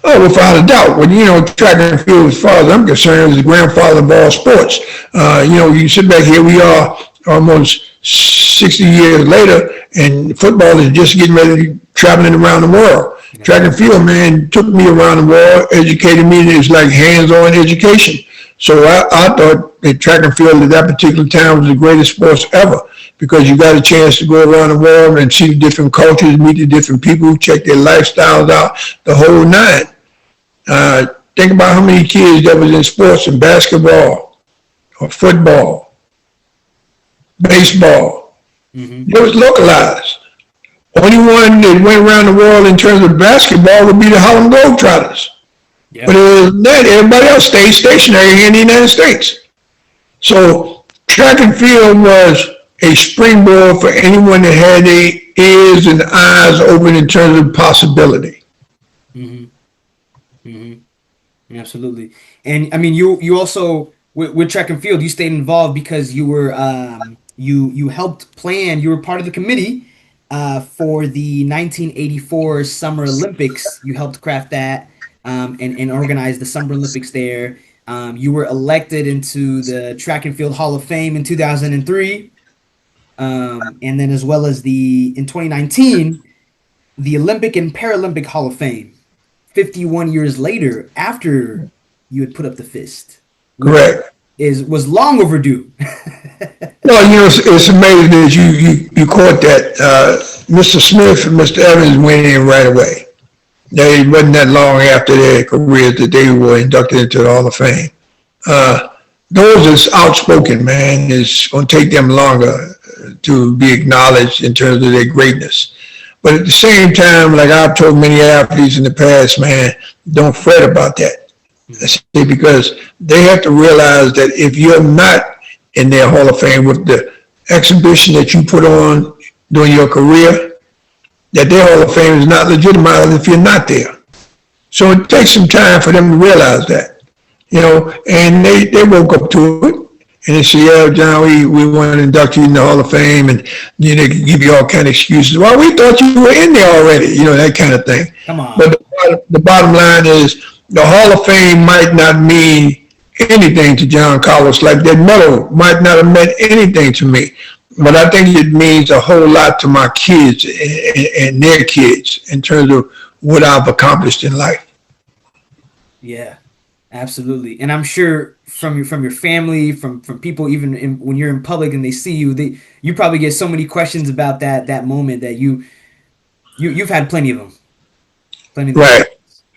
Oh, without a doubt. Well, track and field, as far as I'm concerned, is the grandfather of all sports. You sit back here, we are almost 60 years later, and football is just getting ready, traveling around the world. Yeah. Track and field, man, took me around the world, educated me. It's like hands-on education. So I thought that track and field at that particular time was the greatest sports ever, because you got a chance to go around the world and see the different cultures, meet the different people, check their lifestyles out, the whole nine. Think about how many kids that was in sports in basketball or football, baseball. Mm-hmm. It was localized. Only one that went around the world in terms of basketball would be the Harlem Globetrotters. Yep. But other than that, everybody else stayed stationary here in the United States. So track and field was a springboard for anyone that had their ears and eyes open in terms of possibility. Mm-hmm. Mm-hmm. Absolutely. And I mean, you also with track and field, you stayed involved because you were you helped plan. You were part of the committee for the 1984 Summer Olympics. You helped craft that and organize the Summer Olympics there. You were elected into the Track and Field Hall of Fame in 2003. And then as well as in 2019, the Olympic and Paralympic Hall of Fame, 51 years later, after you had put up the fist. Correct. Was long overdue. Well, it's amazing that you caught that. Mr. Smith and Mr. Evans went in right away. It wasn't that long after their careers that they were inducted into the Hall of Fame. Those that's outspoken, man, it's going to take them longer to be acknowledged in terms of their greatness. But at the same time, like I've told many athletes in the past, man, don't fret about that. Because they have to realize that if you're not in their Hall of Fame with the exhibition that you put on during your career, that their Hall of Fame is not legitimized if you're not there. So it takes some time for them to realize that, and they woke up to it. And they say, yeah, John, we want to induct you in the Hall of Fame, and they can give you all kind of excuses. Well, we thought you were in there already, that kind of thing. Come on. But the bottom line is the Hall of Fame might not mean anything to John Carlos, like that medal might not have meant anything to me. But I think it means a whole lot to my kids and their kids in terms of what I've accomplished in life. Yeah, absolutely. And I'm sure from your family, from people, even when you're in public and they see you, you probably get so many questions about that moment that you've had plenty of them. Right.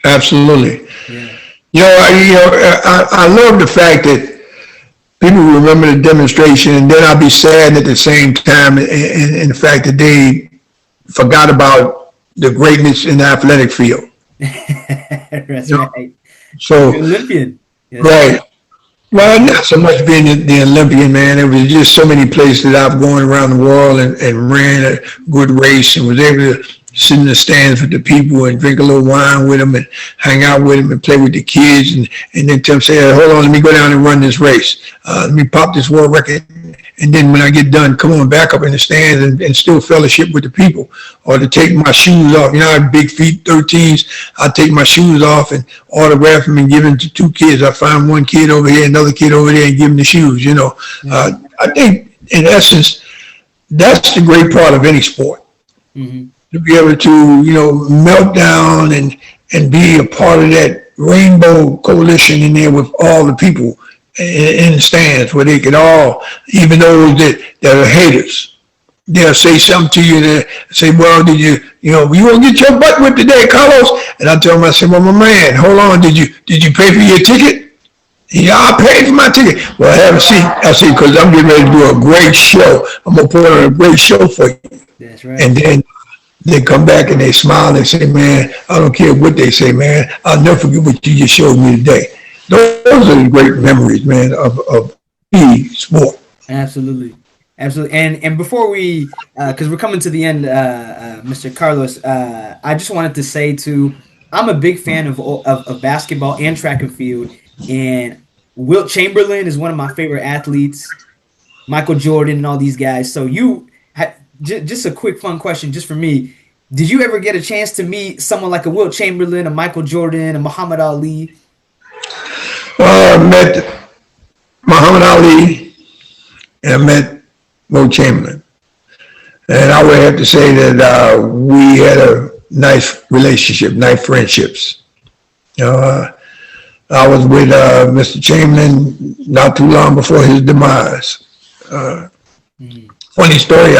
Absolutely. Yeah. I love the fact that people remember the demonstration, and then I'll be sad at the same time in the fact that they forgot about the greatness in the athletic field. That's right. So the Olympian. Yes. Right. Well, not so much being the Olympian, man. It was just so many places that I've gone around the world and ran a good race and was able to sit in the stands with the people and drink a little wine with them and hang out with them and play with the kids and then tell them, say, hey, hold on, let me go down and run this race. Let me pop this world record. And then when I get done, come on back up in the stands and still fellowship with the people. Or to take my shoes off. You know, I have big feet, 13s. I take my shoes off and autograph them and give them to two kids. I find one kid over here, another kid over there, and give them the shoes, you know. I think, in essence, that's the great part of any sport. Mm-hmm. To be able to, you know, melt down and be a part of that rainbow coalition in there with all the people in the stands where they can all, even those that are haters, they'll say something to you and say, well, did you want to get your butt whipped today, Carlos? And I tell them, I said, well, my man, hold on, did you pay for your ticket? Yeah, I paid for my ticket. Well, have a seat. I said, because I'm getting ready to do a great show. I'm going to put on a great show for you. That's right. And then they come back and they smile and they say, man, I don't care what they say, man. I'll never forget what you just showed me today. Those are the great memories, man, of sport. Absolutely. Absolutely. And before we, because we're coming to the end, Mr. Carlos, I just wanted to say, too, I'm a big fan of basketball and track and field. And Wilt Chamberlain is one of my favorite athletes, Michael Jordan and all these guys. So just a quick fun question just for me. Did you ever get a chance to meet someone like a Wilt Chamberlain, a Michael Jordan, a Muhammad Ali? I met Muhammad Ali and I met Wilt Chamberlain. And I would have to say that we had a nice relationship, nice friendships. I was with Mr. Chamberlain not too long before his demise. Funny story,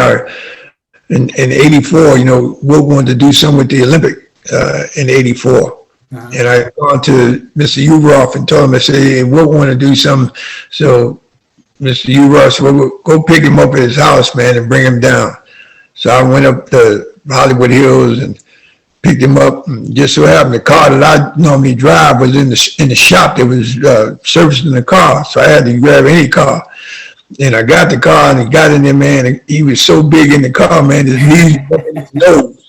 in 84, you know, Wilt wanted to do something with the Olympic in 84. And I gone to Mr. Uroff and told him, I said, hey, Wilt want to do something. So Mr. Uroff said, well, go pick him up at his house, man, and bring him down. So I went up to Hollywood Hills and picked him up. And just so happened the car that I normally drive was in the shop that was servicing the car. So I had to grab any car. And I got the car and he got in there, man. And he was so big in the car, man, his knees in his nose.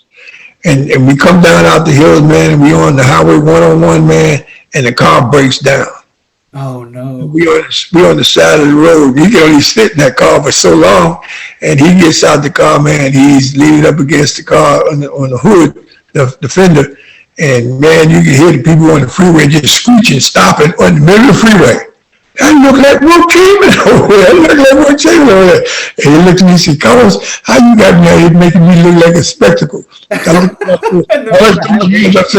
And we come down out the hills, man, and we on the highway 101, man, and the car breaks down. Oh, no. We on the side of the road. You can only sit in that car for so long. And he gets out the car, man. He's leaning up against the car on the hood, the fender. And, man, you can hear the people on the freeway just screeching, stopping on the middle of the freeway. I look like Wilt Chamberlain over there. I look like Wilt Chamberlain over there. And he looked at me and said, Carlos, how you got me out here making me look like a spectacle? I said,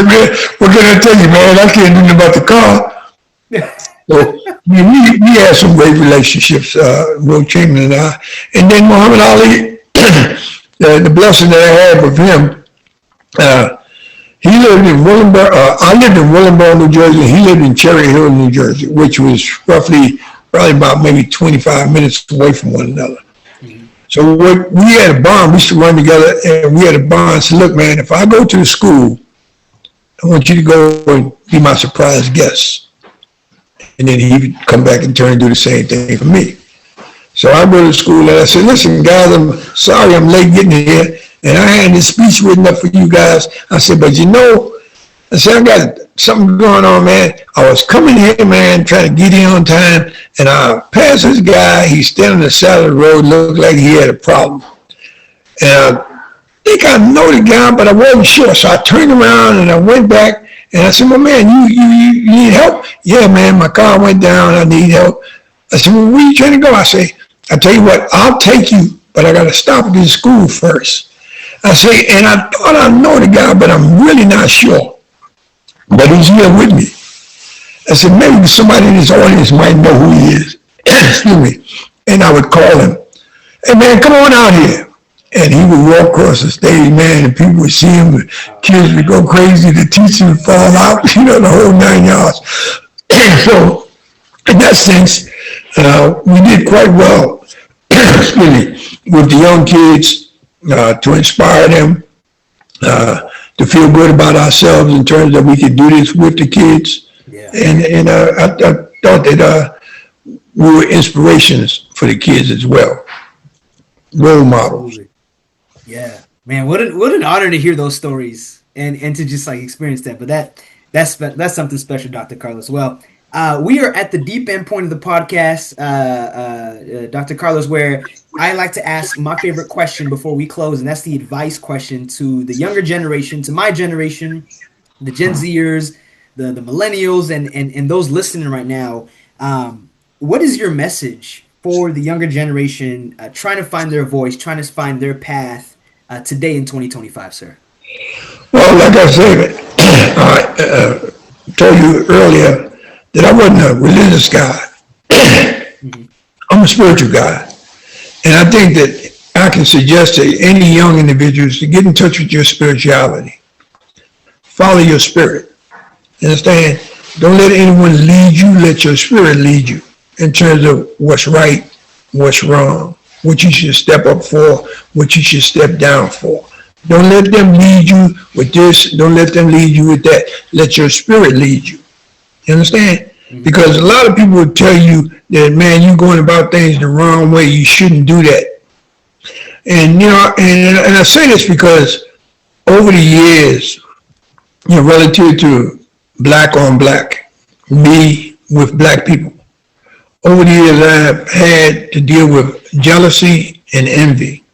man, what can I tell you, man? I can't do nothing about the car. So we had some great relationships, Wilt Chamberlain and I. And then Muhammad Ali, the blessing that I had with him, he lived in Willenboro. I lived in Willenboro, New Jersey. And he lived in Cherry Hill, New Jersey, which was probably about maybe 25 minutes away from one another. Mm-hmm. So we had a bond. We used to run together, and we had a bond. So look, man, if I go to the school, I want you to go and be my surprise guest. And then he would come back and turn and do the same thing for me. So I go to school and I said, listen, guys, I'm sorry I'm late getting here. And I had this speech written up for you guys. I said, but you know, I said, I got something going on, man. I was coming here, man, trying to get in on time. And I passed this guy. He's standing on the side of the road, looked like he had a problem. And I think I know the guy, but I wasn't sure. So I turned around and I went back. And I said, my man, you need help? Yeah, man, my car went down. I need help. I said, well, where you trying to go? I say, I tell you what, I'll take you, but I got to stop at this school first. I say, and I thought I know the guy, but I'm really not sure. But he's here with me. I said, maybe somebody in this audience might know who he is. Excuse me. And I would call him. Hey, man, come on out here. And he would walk across the stage, man, and people would see him. The kids would go crazy. The teacher would fall out, you know, the whole 9 yards. So, in that sense, we did quite well, excuse me, with the young kids. To inspire them, to feel good about ourselves in terms that we could do this with the kids. Yeah. And I thought that we were inspirations for the kids as well, role models. Yeah, Man, what an honor to hear those stories and to just like experience that. But that's something special, Dr. Carlos. Well, we are at the deep end point of the podcast, Dr. Carlos, where I like to ask my favorite question before we close, and that's the advice question to the younger generation, to my generation, the Gen Zers, the millennials, and those listening right now. What is your message for the younger generation trying to find their voice, trying to find their path today in 2025, sir? Well, like I said, I told you earlier that I wasn't a religious guy. Mm-hmm. I'm a spiritual guy. And I think that I can suggest to any young individuals to get in touch with your spirituality. Follow your spirit. You understand? Don't let anyone lead you. Let your spirit lead you in terms of what's right, what's wrong, what you should step up for, what you should step down for. Don't let them lead you with this. Don't let them lead you with that. Let your spirit lead you. You understand? Mm-hmm. Because a lot of people will tell you that, man, you're going about things the wrong way. You shouldn't do that. And, you know, and I say this because over the years, you know, relative to black on black, me with black people, over the years I've had to deal with jealousy and envy.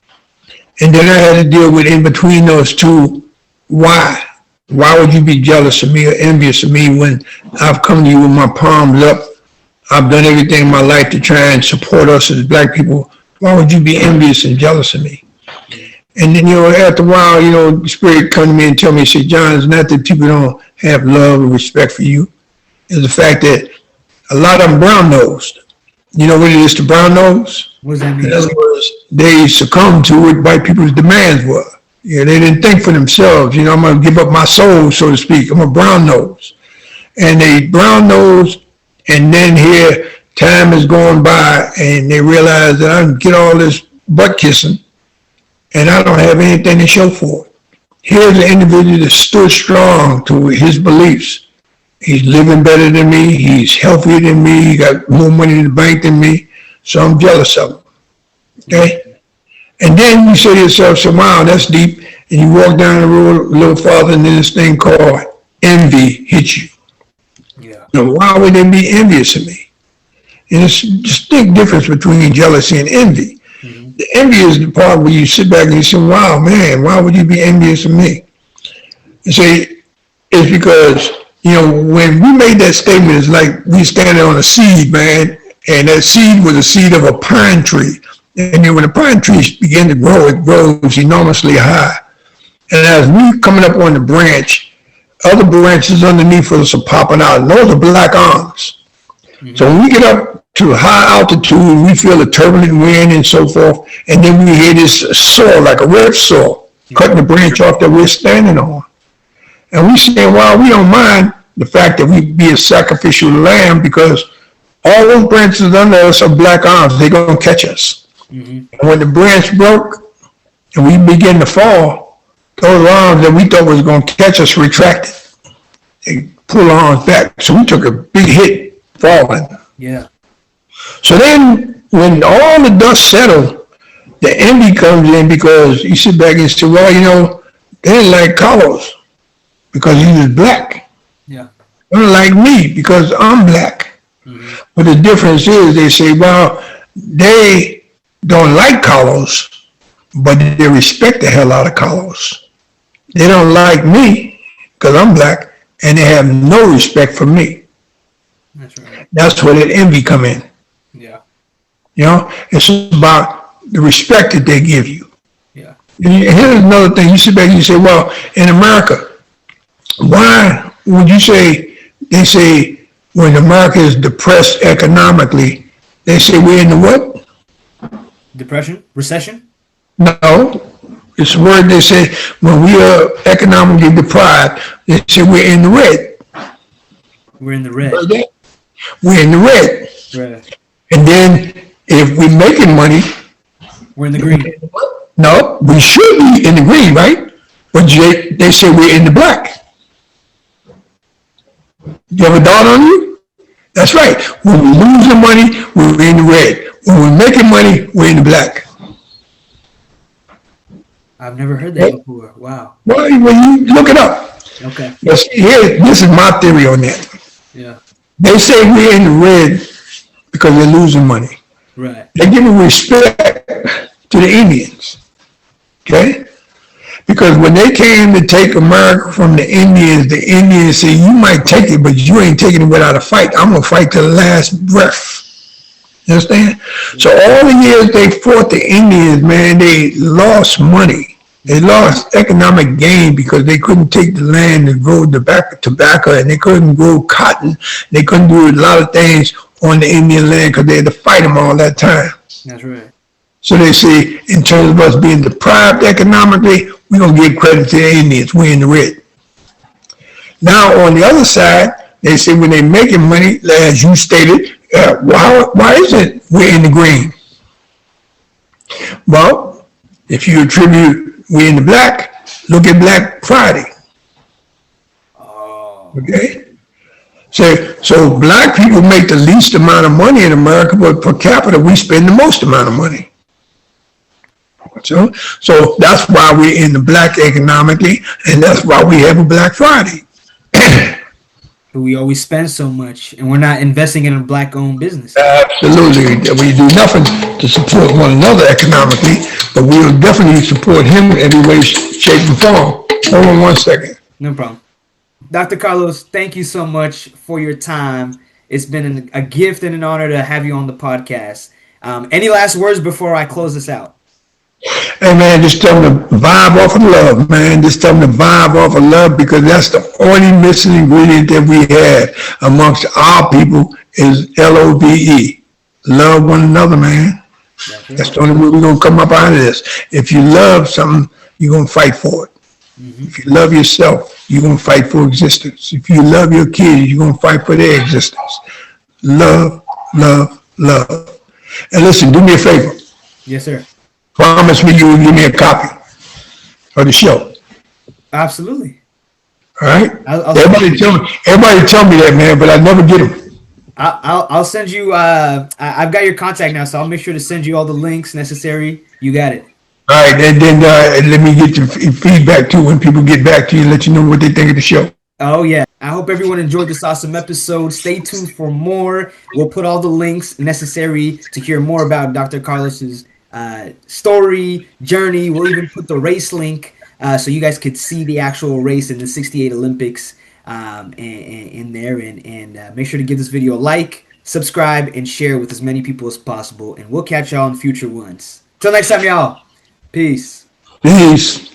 And then I had to deal with in between those two, why? Why would you be jealous of me or envious of me when I've come to you with my palms up? I've done everything in my life to try and support us as black people. Why would you be envious and jealous of me? And then, you know, after a while, you know, the spirit come to me and tell me, say, John, it's not that people don't have love and respect for you. It's the fact that a lot of them brown-nosed. You know what it is to brown-nose? What does that mean? In other words, they succumbed to what white people's demands were. Yeah, they didn't think for themselves. You know, I'm going to give up my soul, so to speak. I'm a brown-nose. And they brown-nose, and then here, time is going by, and they realize that I can get all this butt kissing, and I don't have anything to show for it. Here's an individual that stood strong to his beliefs. He's living better than me. He's healthier than me. He got more money in the bank than me. So I'm jealous of him. Okay? And then you say to yourself, so wow, that's deep. And you walk down the road a little farther, and then this thing called envy hits you. Yeah. Now, why would they be envious of me? And it's a distinct difference between jealousy and envy. Mm-hmm. The envy is the part where you sit back and you say, wow, man, why would you be envious of me? You say, it's because, you know, when we made that statement, it's like we standing on a seed, man, and that seed was a seed of a pine tree. And then when the pine trees begin to grow, it grows enormously high. And as we coming up on the branch, other branches underneath us are popping out, and those are black arms. Mm-hmm. So when we get up to high altitude, we feel a turbulent wind and so forth, and then we hear this saw, like a red saw, cutting the branch off that we're standing on. And we say, well, we don't mind the fact that we be a sacrificial lamb because all those branches under us are black arms. They're going to catch us. Mm-hmm. And when the branch broke and we begin to fall, those arms that we thought was going to catch us retracted. They pull our arms back. So we took a big hit falling. Yeah. So then when all the dust settled, the envy comes in because you sit back and say, well, you know, they didn't like Carlos because he was black. Yeah. They don't like me because I'm black. Mm-hmm. But the difference is they say, well, they don't like Carlos, but they respect the hell out of Carlos. They don't like me because I'm black, and they have no respect for me. That's right. That's where that envy come in. Yeah. You know, it's about the respect that they give you. Yeah. And here's another thing. You sit back and you say, well, in America, why would you say, they say when America is depressed economically, they say we're in the what? Depression? Recession? No. It's a word they say when we are economically deprived, they say we're in the red. We're in the red. We're in the red. Right. And then if we're making money, we're in the green. No, we should be in the green, right? But they say we're in the black. You have a dot on you? That's right. When we lose the money, we're in the red. When we're making money, we're in the black. I've never heard that before. Wow. Well, when you look it up. Okay. But see, here, this is my theory on that. Yeah. They say we're in the red because they're losing money. Right. They're giving respect to the Indians. Okay? Because when they came to take America from the Indians said, you might take it, but you ain't taking it without a fight. I'm going to fight to the last breath. You understand? So all the years they fought the Indians, man, they lost money. They lost economic gain because they couldn't take the land and grow tobacco, and they couldn't grow cotton. They couldn't do a lot of things on the Indian land because they had to fight them all that time. That's right. So they say, in terms of us being deprived economically, we're going to give credit to the Indians. We're in the red. Now, on the other side, they say when they're making money, as you stated, why is it we're in the green? Well, if you attribute we're in the black, look at Black Friday. Oh. Okay? So black people make the least amount of money in America, but per capita, we spend the most amount of money. So that's why we're in the black economically, and that's why we have a Black Friday. But we always spend so much, and we're not investing in a black-owned business. Absolutely. We do nothing to support one another economically, but we will definitely support him every way, shape, and form. Hold on 1 second. No problem. Dr. Carlos, thank you so much for your time. It's been a gift and an honor to have you on the podcast. Any last words before I close this out? Hey, man, just tell them to vibe off of love, man. Just tell them to vibe off of love, because that's the only missing ingredient that we have amongst our people is LOVE. Love one another, man. That's the only way we're going to come up out of this. If you love something, you're going to fight for it. Mm-hmm. If you love yourself, you're going to fight for existence. If you love your kids, you're going to fight for their existence. Love, love, love. And listen, do me a favor. Yes, sir. Promise me you will give me a copy of the show. Absolutely. All right? Everybody tell me that, man, but I never get them. I'll send you, I've got your contact now, so I'll make sure to send you all the links necessary. You got it. All right, and then let me get your feedback, too, when people get back to you and let you know what they think of the show. Oh, yeah. I hope everyone enjoyed this awesome episode. Stay tuned for more. We'll put all the links necessary to hear more about Dr. Carlos's story, journey. We'll even put the race link so you guys could see the actual race in the 68 Olympics in there. And make sure to give this video a like, subscribe, and share with as many people as possible. And we'll catch y'all in future ones. Till next time, y'all. Peace. Peace.